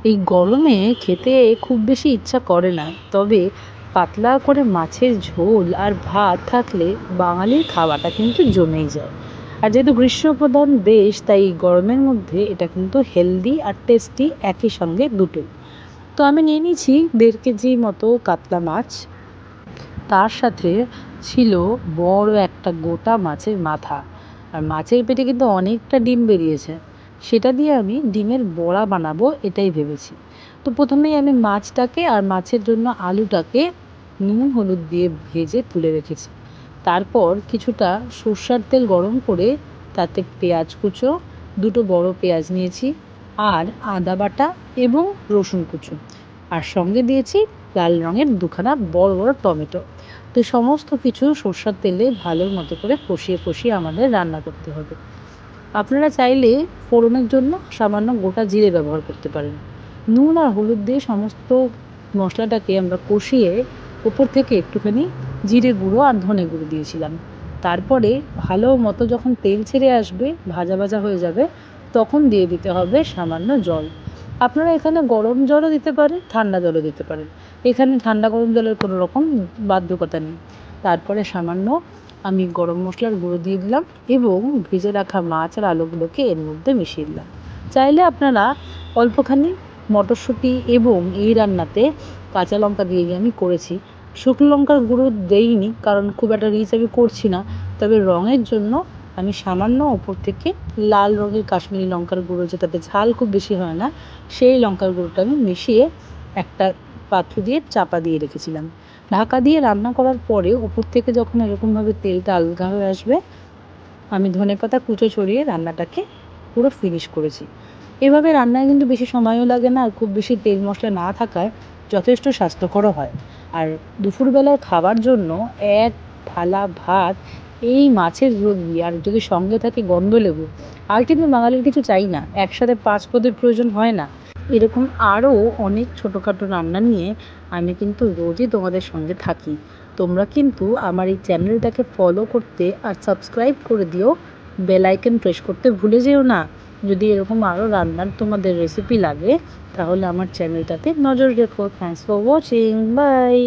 এই গরমে খেতে খুব বেশি ইচ্ছা করে না, তবে পাতলা করে মাছের ঝোল আর ভাত থাকলে বাঙালির খাওয়াটা কিন্তু জমেই যায়। আর যেহেতু গ্রীষ্মপ্রধান দেশ, তাই এই গরমের মধ্যে এটা কিন্তু হেলদি আর টেস্টি একই সঙ্গে দুটোই। তো আমি নিয়ে নিয়েছি 1.5 কেজি মতো কাতলা মাছ। তার সাথে ছিল বড় একটা গোটা মাছের মাথা। আর মাছের পেটে কিন্তু অনেকটা ডিম বেরিয়েছে, সেটা দিয়ে আমি ডিমের বড়া বানাবো এটাই ভেবেছি। তো প্রথমেই আমি মাছটাকে আর মাছের জন্য আলুটাকে নুন হলুদ দিয়ে ভেজে তুলে রেখেছি। তারপর কিছুটা সর্ষের তেল গরম করে তাতে পেঁয়াজ কুচো, 2টো বড় পেঁয়াজ নিয়েছি, আর আদা বাটা এবং রসুন কুচো, আর সঙ্গে দিয়েছি লাল রঙের 2খানা বড় বড় টমেটো। তো সমস্ত কিছু সর্ষের তেলে ভালো মতো করে কষিয়ে আমাদের রান্না করতে হবে। আপনারা চাইলে ফোড়নের জন্য সামান্য গোটা জিরে ব্যবহার করতে পারেন। নুন আর হলুদ দিয়ে সমস্ত মশলাটাকে আমরা কষিয়ে ওপর থেকে একটুখানি জিরে গুঁড়ো আর ধনে গুঁড়ো দিয়েছিলাম। তারপরে ভালো মতো যখন তেল ছেড়ে আসবে, ভাজা ভাজা হয়ে যাবে, তখন দিয়ে দিতে হবে সামান্য জল। আপনারা এখানে গরম জলও দিতে পারেন, ঠান্ডা জলও দিতে পারেন। এখানে ঠান্ডা গরম জলের কোনো রকম বাধ্যকতা নেই। তারপরে সামান্য আমি গরম মশলার গুঁড়ো দিয়ে দিলাম এবং ভেজে রাখা মাছ আর আলুগুলোকে এর মধ্যে মিশিয়ে দিলাম। চাইলে আপনারা অল্পখানি মটরশুঁটি এবং এই রান্নাতে কাঁচা লঙ্কা দিয়ে আমি করেছি। শুকনো লঙ্কার গুঁড়ো দেইনি, কারণ খুব একটা রিচ আমি করছি না। তবে রঙের জন্য আমি সামান্য ওপর থেকে লাল রঙের কাশ্মীরি লঙ্কার গুঁড়ো, যেটাতে ঝাল খুব বেশি হয় না, সেই লঙ্কার গুঁড়োটা আমি মিশিয়ে একটা পাত্র দিয়ে চাপা দিয়ে রেখেছিলাম। ঢাকা দিয়ে রান্না করার পরে ওপর থেকে যখন এরকমভাবে তেলটা আলগা হয়ে আসবে, আমি ধনেপাতা কুচো ছড়িয়ে রান্নাটাকে পুরো ফিনিশ করেছি। এভাবে রান্নায় কিন্তু বেশি সময়ও লাগে না, আর খুব বেশি তেল মশলা না থাকায় যথেষ্ট স্বাস্থ্যকরও হয়। আর দুপুরবেলার খাবার জন্য এক থালা ভাত এই মাছের ঝোল দিয়ে, আর যদি সঙ্গে থাকে গন্ধলেবু, আর কিন্তু বাঙালির কিছু চাই না, একসাথে 5 পদের প্রয়োজন হয় না। এরকম আরও অনেক ছোটোখাটো রান্না নিয়ে আমি কিন্তু রোজই তোমাদের সঙ্গে থাকি। তোমরা কিন্তু আমার এই চ্যানেলটাকে ফলো করতে আর সাবস্ক্রাইব করে দিও, বেল আইকন প্রেস করতে ভুলে যেও না। যদি এরকম আরও রান্নার তোমাদের রেসিপি লাগে, তাহলে আমার চ্যানেলটাতে নজর রেখো। Thanks for watching, by.